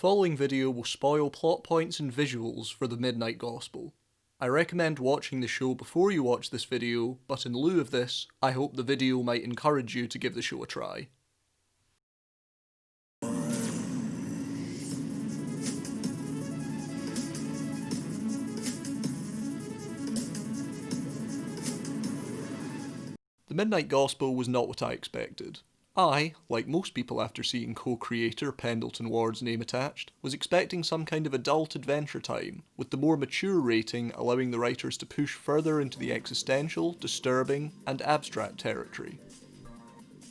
following video will spoil plot points and visuals for the Midnight Gospel. I recommend watching the show before you watch this video, but in lieu of this, I hope the video might encourage you to give the show a try. The Midnight Gospel was not what I expected. I, like most people after seeing co-creator Pendleton Ward's name attached, was expecting some kind of adult adventure time, with the more mature rating allowing the writers to push further into the existential, disturbing, and abstract territory.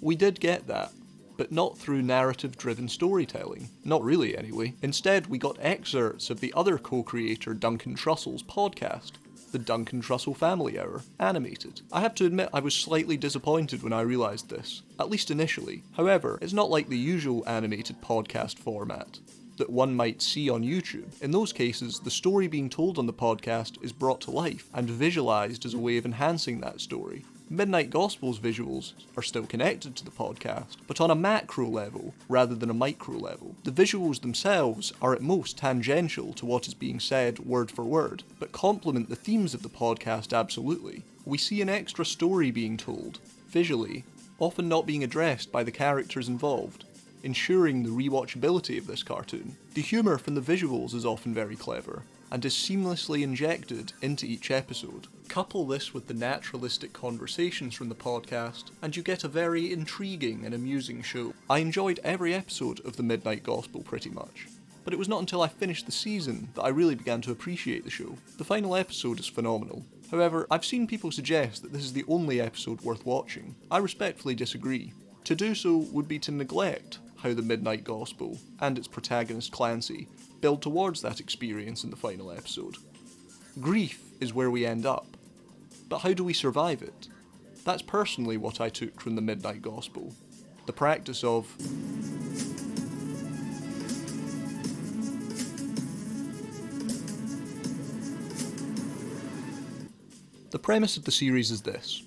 We did get that, but not through narrative-driven storytelling. Not really, anyway. Instead, we got excerpts of the other co-creator Duncan Trussell's podcast, the Duncan Trussell Family Hour, animated. I have to admit I was slightly disappointed when I realised this, at least initially. However, it's not like the usual animated podcast format that one might see on YouTube. In those cases, the story being told on the podcast is brought to life and visualised as a way of enhancing that story. Midnight Gospel's visuals are still connected to the podcast, but on a macro level rather than a micro level. The visuals themselves are at most tangential to what is being said word for word, but complement the themes of the podcast absolutely. We see an extra story being told, visually, often not being addressed by the characters involved, ensuring the rewatchability of this cartoon. The humour from the visuals is often very clever, and is seamlessly injected into each episode. Couple this with the naturalistic conversations from the podcast, and you get a very intriguing and amusing show. I enjoyed every episode of the Midnight Gospel pretty much, but it was not until I finished the season that I really began to appreciate the show. The final episode is phenomenal. However, I've seen people suggest that this is the only episode worth watching. I respectfully disagree. To do so would be to neglect how the Midnight Gospel, and its protagonist Clancy, build towards that experience in the final episode. Grief is where we end up, but how do we survive it? That's personally what I took from the Midnight Gospel. The practice of The premise of the series is this.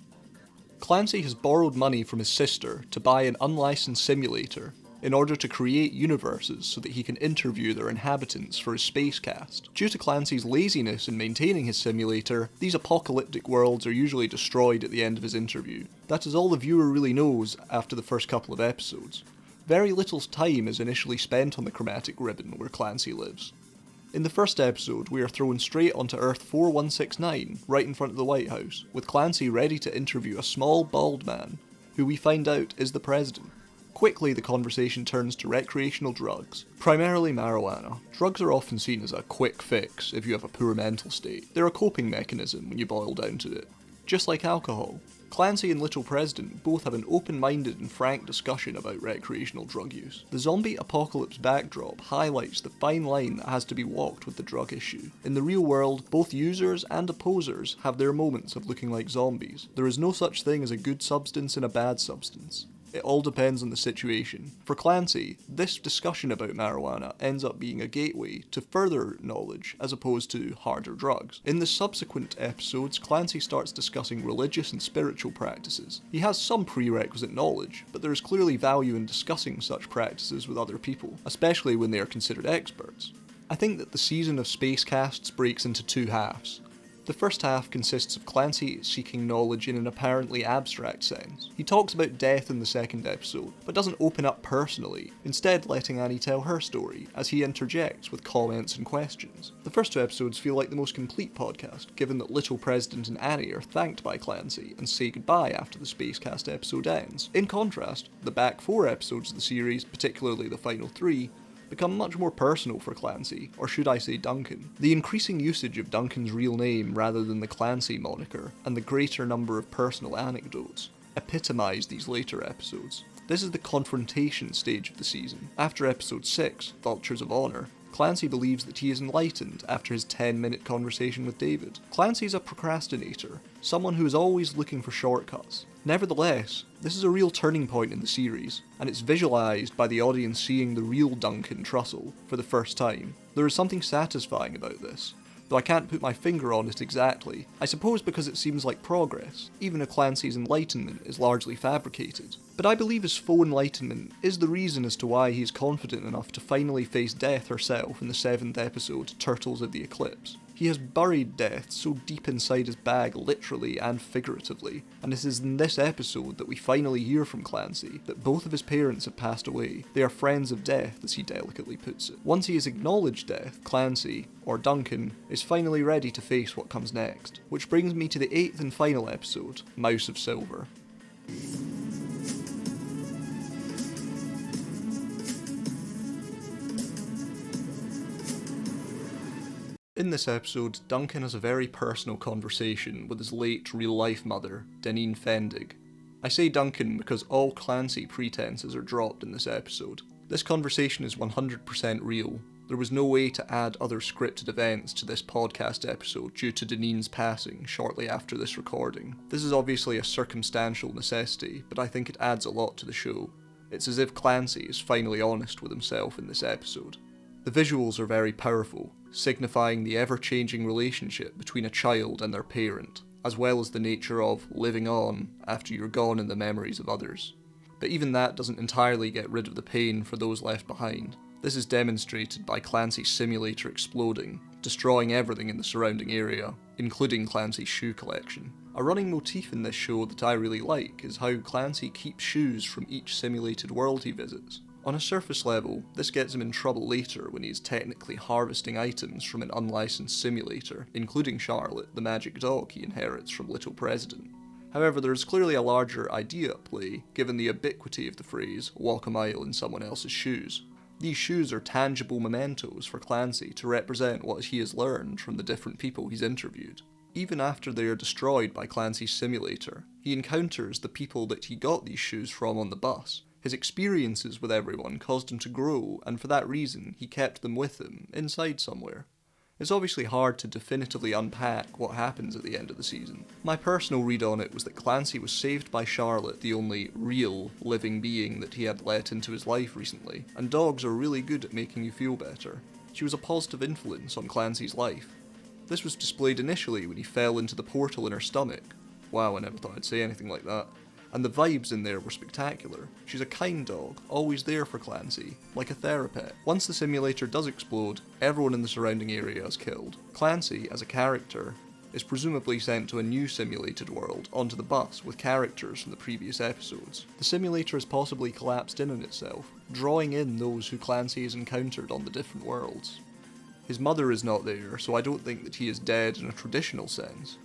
Clancy has borrowed money from his sister to buy an unlicensed simulator in order to create universes so that he can interview their inhabitants for his spacecast. Due to Clancy's laziness in maintaining his simulator, these apocalyptic worlds are usually destroyed at the end of his interview. That is all the viewer really knows after the first couple of episodes. Very little time is initially spent on the chromatic ribbon where Clancy lives. In the first episode, we are thrown straight onto Earth 4169, right in front of the White House, with Clancy ready to interview a small bald man, who we find out is the president. Quickly, the conversation turns to recreational drugs, primarily marijuana. Drugs are often seen as a quick fix if you have a poor mental state. They're a coping mechanism when you boil down to it. Just like alcohol, Clancy and Little President both have an open-minded and frank discussion about recreational drug use. The zombie apocalypse backdrop highlights the fine line that has to be walked with the drug issue. In the real world, both users and opposers have their moments of looking like zombies. There is no such thing as a good substance and a bad substance. It all depends on the situation. For Clancy, this discussion about marijuana ends up being a gateway to further knowledge as opposed to harder drugs. In the subsequent episodes, Clancy starts discussing religious and spiritual practices. He has some prerequisite knowledge, but there is clearly value in discussing such practices with other people, especially when they are considered experts. I think that the season of Spacecasts breaks into two halves. The first half consists of Clancy seeking knowledge in an apparently abstract sense. He talks about death in the second episode, but doesn't open up personally, instead letting Annie tell her story, as he interjects with comments and questions. The first two episodes feel like the most complete podcast, given that Little President and Annie are thanked by Clancy and say goodbye after the Spacecast episode ends. In contrast, the back four episodes of the series, particularly the final three, become much more personal for Clancy, or should I say Duncan. The increasing usage of Duncan's real name rather than the Clancy moniker, and the greater number of personal anecdotes, epitomise these later episodes. This is the confrontation stage of the season. After episode 6, Vultures of Honour, Clancy believes that he is enlightened after his 10-minute conversation with David. Clancy is a procrastinator, someone who is always looking for shortcuts. Nevertheless, this is a real turning point in the series, and it's visualised by the audience seeing the real Duncan Trussell for the first time. There is something satisfying about this. though I can't put my finger on it exactly. I suppose because it seems like progress, even if Clancy's enlightenment is largely fabricated. But I believe his faux enlightenment is the reason as to why he is confident enough to finally face death herself in the 7th episode, Turtles of the Eclipse. He has buried death so deep inside his bag, literally and figuratively, and it is in this episode that we finally hear from Clancy that both of his parents have passed away. They are friends of death, as he delicately puts it. Once he has acknowledged death, Clancy, or Duncan, is finally ready to face what comes next. Which brings me to the 8th and final episode, Mouse of Silver. In this episode, Duncan has a very personal conversation with his late real-life mother, Deneen Fendig. I say Duncan because all Clancy pretenses are dropped in this episode. This conversation is 100% real. There was no way to add other scripted events to this podcast episode due to Deneen's passing shortly after this recording. This is obviously a circumstantial necessity, but I think it adds a lot to the show. It's as if Clancy is finally honest with himself in this episode. The visuals are very powerful, signifying the ever-changing relationship between a child and their parent, as well as the nature of living on after you're gone in the memories of others. But even that doesn't entirely get rid of the pain for those left behind. This is demonstrated by Clancy's simulator exploding, destroying everything in the surrounding area, including Clancy's shoe collection. A running motif in this show that I really like is how Clancy keeps shoes from each simulated world he visits. On a surface level, this gets him in trouble later when he is technically harvesting items from an unlicensed simulator, including Charlotte, the magic dog he inherits from Little President. However, there is clearly a larger idea at play, given the ubiquity of the phrase, walk a mile in someone else's shoes. These shoes are tangible mementos for Clancy to represent what he has learned from the different people he's interviewed. Even after they are destroyed by Clancy's simulator, he encounters the people that he got these shoes from on the bus. His experiences with everyone caused him to grow, and for that reason, he kept them with him, inside somewhere. It's obviously hard to definitively unpack what happens at the end of the season. My personal read on it was that Clancy was saved by Charlotte, the only real living being that he had let into his life recently, and dogs are really good at making you feel better. She was a positive influence on Clancy's life. This was displayed initially when he fell into the portal in her stomach. Wow, I never thought I'd say anything like that. And the vibes in there were spectacular. She's a kind dog, always there for Clancy, like a therapet. Once the simulator does explode, everyone in the surrounding area is killed. Clancy, as a character, is presumably sent to a new simulated world onto the bus with characters from the previous episodes. The simulator has possibly collapsed in on itself, drawing in those who Clancy has encountered on the different worlds. His mother is not there, so I don't think that he is dead in a traditional sense.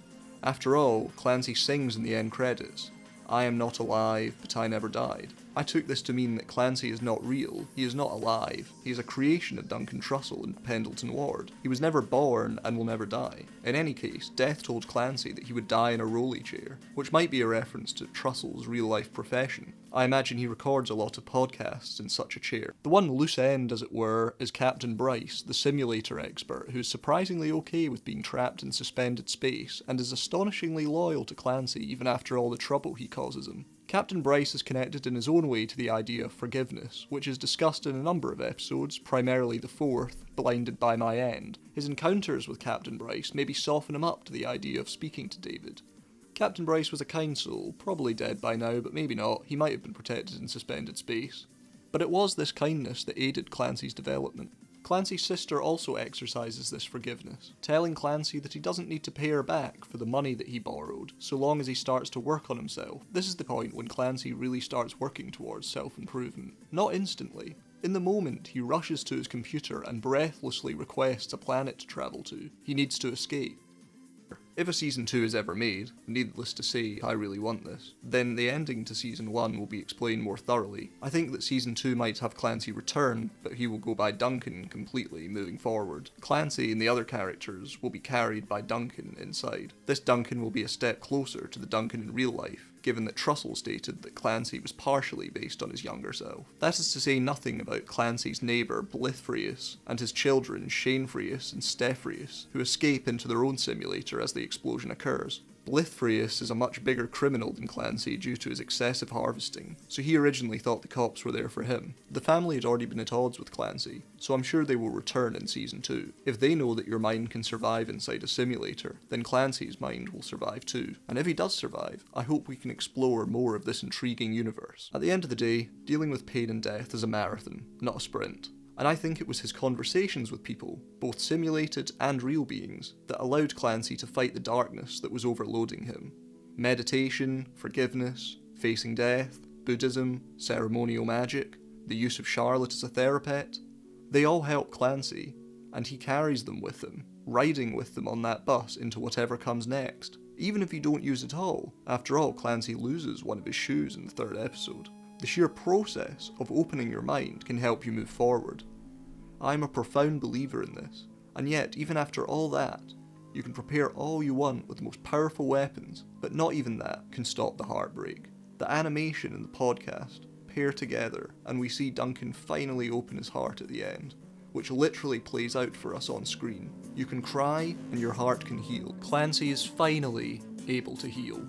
After all, Clancy sings in the end credits, I am not alive, but I never died. I took this to mean that Clancy is not real, he is not alive, he is a creation of Duncan Trussell and Pendleton Ward. He was never born and will never die. In any case, death told Clancy that he would die in a rolly chair, which might be a reference to Trussell's real-life profession. I imagine he records a lot of podcasts in such a chair. The one loose end, as it were, is Captain Bryce, the simulator expert, who is surprisingly okay with being trapped in suspended space, and is astonishingly loyal to Clancy even after all the trouble he causes him. Captain Bryce is connected in his own way to the idea of forgiveness, which is discussed in a number of episodes, primarily the 4th, Blinded by My End. His encounters with Captain Bryce maybe soften him up to the idea of speaking to David. Captain Bryce was a kind soul, probably dead by now, but maybe not, he might have been protected in suspended space. But it was this kindness that aided Clancy's development. Clancy's sister also exercises this forgiveness, telling Clancy that he doesn't need to pay her back for the money that he borrowed, so long as he starts to work on himself. This is the point when Clancy really starts working towards self-improvement. Not instantly. In the moment, he rushes to his computer and breathlessly requests a planet to travel to. He needs to escape. If a Season 2 is ever made, needless to say, I really want this, then the ending to Season 1 will be explained more thoroughly. I think that Season 2 might have Clancy return, but he will go by Duncan completely moving forward. Clancy and the other characters will be carried by Duncan inside. This Duncan will be a step closer to the Duncan in real life, given that Trussell stated that Clancy was partially based on his younger self. That is to say nothing about Clancy's neighbour Blithfrius and his children Shanefrius and Stefrius, who escape into their own simulator as the explosion occurs. Blithfrius is a much bigger criminal than Clancy due to his excessive harvesting, so he originally thought the cops were there for him. The family had already been at odds with Clancy, so I'm sure they will return in Season 2. If they know that your mind can survive inside a simulator, then Clancy's mind will survive too. And if he does survive, I hope we can explore more of this intriguing universe. At the end of the day, dealing with pain and death is a marathon, not a sprint. And I think it was his conversations with people, both simulated and real beings, that allowed Clancy to fight the darkness that was overloading him. Meditation, forgiveness, facing death, Buddhism, ceremonial magic, the use of Charlotte as a therapet, they all help Clancy, and he carries them with him, riding with them on that bus into whatever comes next. Even if you don't use it all, after all, Clancy loses one of his shoes in the 3rd episode. The sheer process of opening your mind can help you move forward. I'm a profound believer in this, and yet, even after all that, you can prepare all you want with the most powerful weapons, but not even that can stop the heartbreak. The animation and the podcast pair together, and we see Duncan finally open his heart at the end, which literally plays out for us on screen. You can cry, and your heart can heal. Clancy is finally able to heal.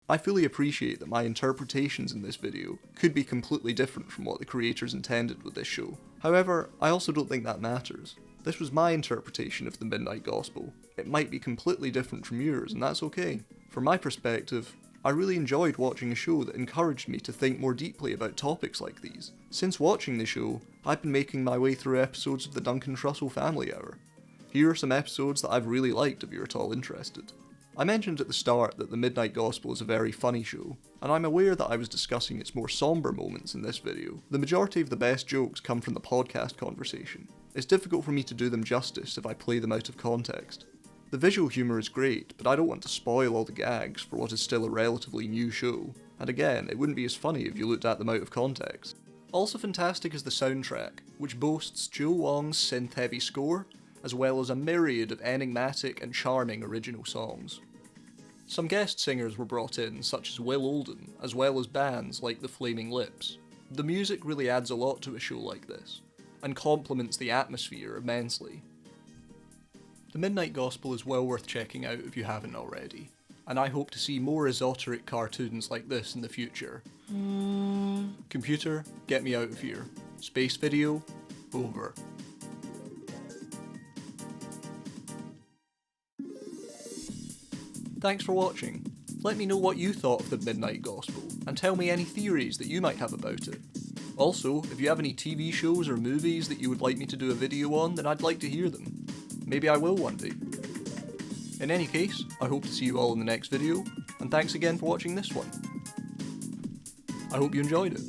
I fully appreciate that my interpretations in this video could be completely different from what the creators intended with this show. However, I also don't think that matters. This was my interpretation of the Midnight Gospel. It might be completely different from yours, and that's okay. From my perspective, I really enjoyed watching a show that encouraged me to think more deeply about topics like these. Since watching the show, I've been making my way through episodes of the Duncan Trussell Family Hour. Here are some episodes that I've really liked if you're at all interested. I mentioned at the start that the Midnight Gospel is a very funny show, and I'm aware that I was discussing its more somber moments in this video. The majority of the best jokes come from the podcast conversation. It's difficult for me to do them justice if I play them out of context. The visual humour is great, but I don't want to spoil all the gags for what is still a relatively new show, and again, it wouldn't be as funny if you looked at them out of context. Also fantastic is the soundtrack, which boasts Joe Wong's synth-heavy score, as well as a myriad of enigmatic and charming original songs. Some guest singers were brought in, such as Will Oldham, as well as bands like the Flaming Lips. The music really adds a lot to a show like this, and complements the atmosphere immensely. The Midnight Gospel is well worth checking out if you haven't already, and I hope to see more esoteric cartoons like this in the future. Computer, get me out of here. Space video, over. Thanks for watching. Let me know what you thought of the Midnight Gospel, and tell me any theories that you might have about it. Also, if you have any TV shows or movies that you would like me to do a video on, then I'd like to hear them. Maybe I will one day. In any case, I hope to see you all in the next video, and thanks again for watching this one. I hope you enjoyed it.